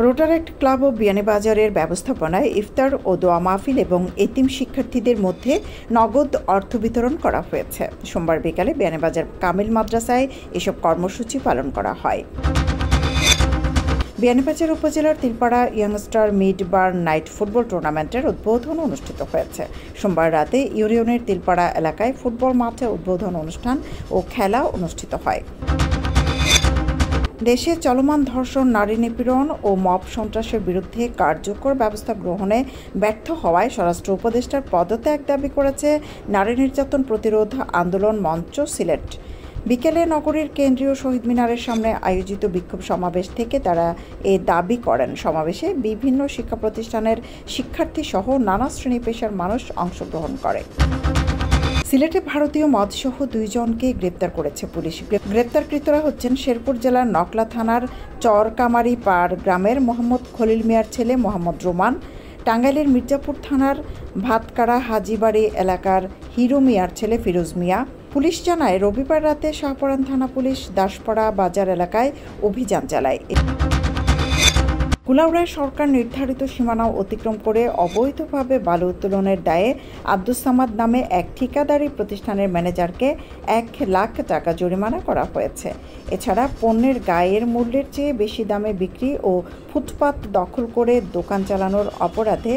Rotaract club ও বিয়ানীবাজারের ব্যবস্থাপনায় ইফতার ও দোয়া মাহফিল এবং এতিম শিক্ষার্থীদের মধ্যে নগদ অর্থ বিতরণ করা হয়েছে। সোমবার বিকালে বিয়ানীবাজার কামিল মাদ্রাসায় এসব কর্মসূচি পালন করা হয়। বিয়ানীবাজার উপজেলার তিলপাড়া ইয়ংস্টার মিড বার নাইট ফুটবল টুর্নামেন্টের উদ্বোধন অনুষ্ঠিত হয়েছে। সোমবার রাতে ইউনিয়নের তিলপাড়া এলাকায় ফুটবল মাঠে উদ্বোধন অনুষ্ঠান ও খেলা অনুষ্ঠিত হয়। দেশে চলমান ধর্ষণ, নারী নিপীড়ন ও মব সন্ত্রাসের বিরুদ্ধে কার্যকর ব্যবস্থা গ্রহণে ব্যর্থ হওয়ায় স্বরাষ্ট্র উপদেষ্টার পদত্যাগ দাবি করেছে নারী নির্যাতন প্রতিরোধ আন্দোলন মঞ্চ সিলেট। বিকেলে নগরীর কেন্দ্রীয় শহীদ মিনারের সামনে আয়োজিত বিক্ষোভ সমাবেশ থেকে তারা এ দাবি করেন। সমাবেশে বিভিন্ন শিক্ষা প্রতিষ্ঠানের শিক্ষার্থী সহ নানা শ্রেণী পেশার মানুষ অংশগ্রহণ করে। সিলেটে ভারতীয় মদসহ 2 জনকে গ্রেপ্তার করেছে পুলিশ। গ্রেপ্তারকৃতরা হচ্ছেন শেরপুর জেলার নকলা থানার চরকামারি পাড় গ্রামের মোহাম্মদ খলিল মিয়ার ছেলে মোহাম্মদ রোমান, টাঙ্গাইলের মির্জাপুর থানার ভাতকাড়া হাজিবাড়ি এলাকার হিরো মিয়ার ছেলে ফিরোজ মিয়া। পুলিশ জানায়, রবিবার রাতে শাহপরান থানা পুলিশ দাসপাড়া বাজার এলাকায় অভিযান চালায়। কুলাউড়ায় সরকার নির্ধারিত সীমানা অতিক্রম করে অবৈধভাবে বালু উত্তোলনের দায়ে আব্দুস সামাদ নামে এক ঠিকাদারি প্রতিষ্ঠানের ম্যানেজারকে 1 লাখ টাকা জরিমানা করা হয়েছে। এছাড়া পণ্যের গায়ের মূল্যের চেয়ে বেশি দামে বিক্রি ও ফুটপাত দখল করে দোকান চালানোর অপরাধে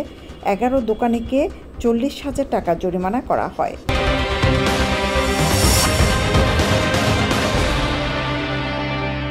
11 দোকানিকে 40,000 টাকা জরিমানা করা হয়।